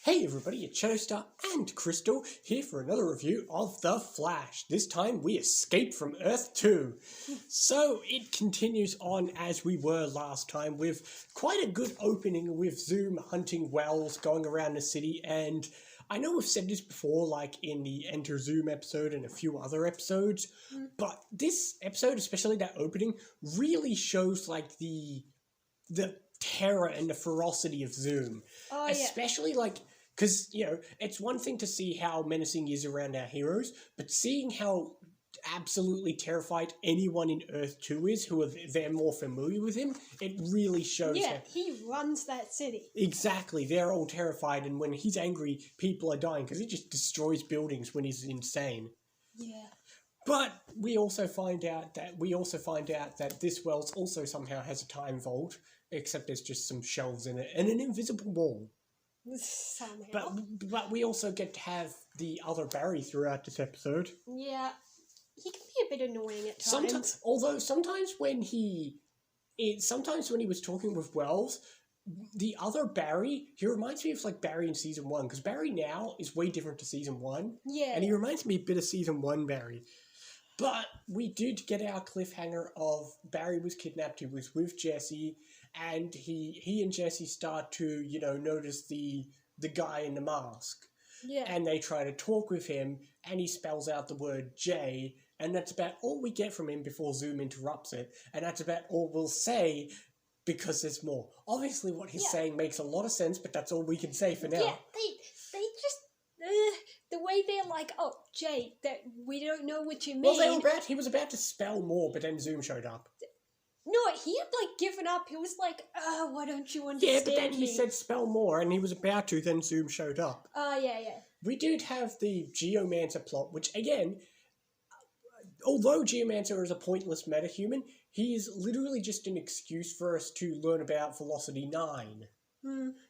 Hey everybody, it's Shadowstar and Crystal here for another review of The Flash. This time we escape from Earth 2. So it continues on as we were last time with quite a good opening with Zoom hunting Wells, going around the city, and I know we've said this before, like in the Enter Zoom episode and a few other episodes, but this episode, especially that opening, really shows like the terror and the ferocity of Zoom. Oh, especially like, because, you know, it's one thing to see how menacing he is around our heroes, but seeing how absolutely terrified anyone in Earth 2 is, who are they're more familiar with him, it really shows. Yeah, he runs that city. Exactly, they're all terrified, and when he's angry, people are dying, because he just destroys buildings when he's insane. Yeah. But we also find out that this Wells also somehow has a time vault, except there's just some shelves in it, and an invisible wall. Somehow. But we also get to have the other Barry throughout this episode. Yeah, he can be a bit annoying at times. Sometimes when he was talking with Wells, the other Barry, he reminds me of like Barry in season 1, because Barry now is way different to season 1. Yeah. And he reminds me a bit of season 1 Barry. But we did get our cliffhanger of Barry was kidnapped, he was with Jesse, and he and Jesse start to, you know, notice the guy in the mask. Yeah. And they try to talk with him, and he spells out the word J, and that's about all we get from him before Zoom interrupts it, and that's about all we'll say, because there's more. Obviously what he's saying makes a lot of sense, but that's all we can say for now. Yeah, they just... the way they're like, oh, Jay, that we don't know what you mean. Well, he was about to spell more, but then Zoom showed up. No, he had, like, given up. He was like, oh, why don't you understand Yeah, but then me? he said spell more, and he was about to, then Zoom showed up. Oh, yeah. We did have the Geomancer plot, which, again, although Geomancer is a pointless metahuman, he is literally just an excuse for us to learn about Velocity 9.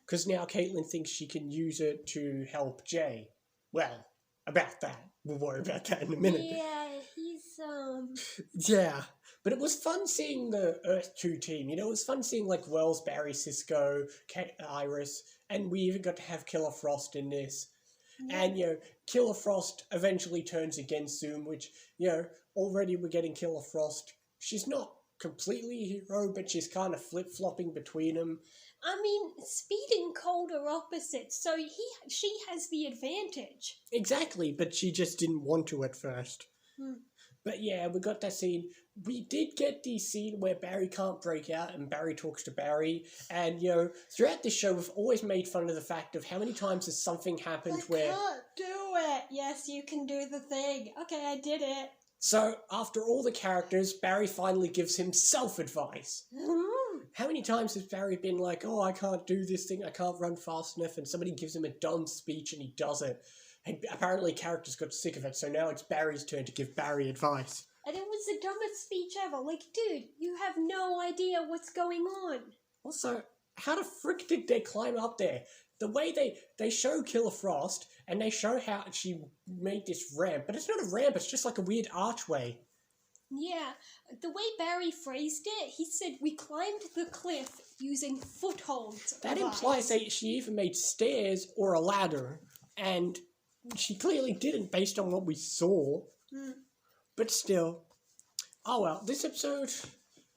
Because now Caitlin thinks she can use it to help Jay. Well, about that. We'll worry about that in a minute. Yeah, he's, Yeah, but it was fun seeing the Earth 2 team. You know, it was fun seeing, like, Wells, Barry, Cisco, Iris, and we even got to have Killer Frost in this. Yeah. And, you know, Killer Frost eventually turns against Zoom, which, you know, already we're getting Killer Frost. She's not completely a hero, but she's kind of flip-flopping between them. I mean, Speed and Cold are opposites, so she has the advantage. Exactly, but she just didn't want to at first. But yeah, we got that scene. We did get the scene where Barry can't break out and Barry talks to Barry. And, you know, throughout this show, we've always made fun of the fact of how many times has something happened where... I can't do it. Yes, you can do the thing. Okay, I did it. So, after all the characters, Barry finally gives himself advice. How many times has Barry been like, oh, I can't do this thing, I can't run fast enough, and somebody gives him a dumb speech and he does it. And apparently characters got sick of it, so now it's Barry's turn to give Barry advice. And it was the dumbest speech ever. Like, dude, you have no idea what's going on. Also, how the frick did they climb up there? The way they show Killer Frost, and they show how she made this ramp, but it's not a ramp, it's just like a weird archway. Yeah, the way Barry phrased it, he said, we climbed the cliff using footholds. That implies that she either made stairs or a ladder, and she clearly didn't based on what we saw. But still, oh well, this episode,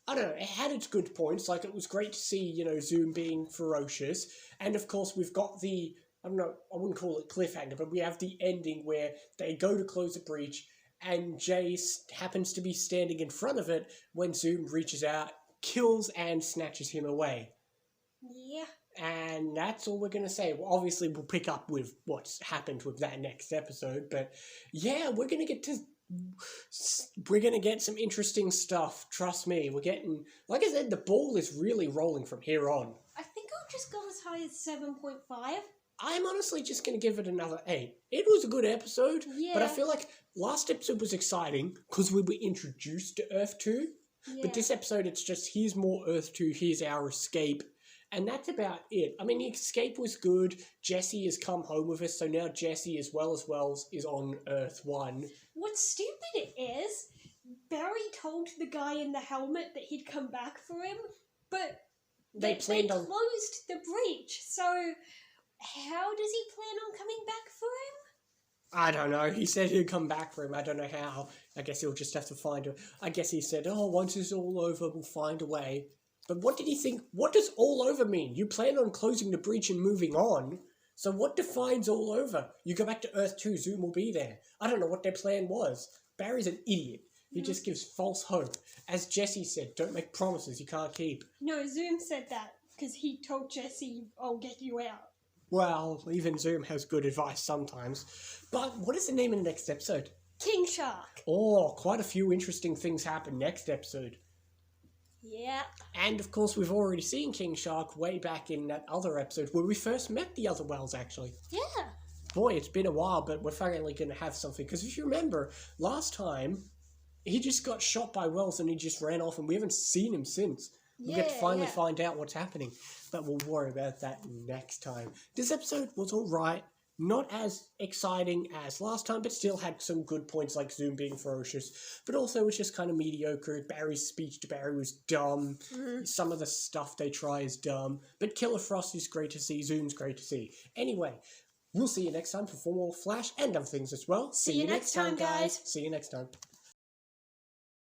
I don't know, it had its good points. Like, it was great to see, you know, Zoom being ferocious. And of course, we've got the, I don't know, I wouldn't call it cliffhanger, but we have the ending where they go to close the breach, and Jay happens to be standing in front of it when Zoom reaches out, kills and snatches him away. Yeah. And that's all we're going to say. Well, obviously, we'll pick up with what's happened with that next episode, but yeah, we're going to get some interesting stuff. Trust me, we're getting, like I said, the ball is really rolling from here on. I think I'll just go as high as 7.5. I'm honestly just going to give it another 8. It was a good episode, but I feel like last episode was exciting because we were introduced to Earth 2. Yeah. But this episode, it's just, here's more Earth 2, here's our escape. And that's about it. I mean, the escape was good. Jesse has come home with us, so now Jesse, as well as Wells, is on Earth 1. What's stupid is, Barry told the guy in the helmet that he'd come back for him, but they closed the breach, so how does he plan on coming back for him? I don't know. He said he'd come back for him. I don't know how. I guess he'll just have to find a... I guess he said, oh, once it's all over, we'll find a way. But what did he think? What does all over mean? You plan on closing the breach and moving on. So what defines all over? You go back to Earth 2, Zoom will be there. I don't know what their plan was. Barry's an idiot. He just gives false hope. As Jesse said, don't make promises you can't keep. No, Zoom said that because he told Jesse, I'll get you out. Well, even Zoom has good advice sometimes. But what is the name in the next episode? King Shark. Oh, quite a few interesting things happen next episode. Yeah. And, of course, we've already seen King Shark way back in that other episode where we first met the other whales, actually. Yeah. Boy, it's been a while, but we're finally going to have something. Because if you remember, last time, he just got shot by whales and he just ran off and we haven't seen him since. We'll get to finally find out what's happening. But we'll worry about that next time. This episode was alright. Not as exciting as last time, but still had some good points like Zoom being ferocious. But also it's just kind of mediocre. Barry's speech to Barry was dumb. Some of the stuff they try is dumb. But Killer Frost is great to see. Zoom's great to see. Anyway, we'll see you next time for more Flash and other things as well. See you next time, guys. See you next time.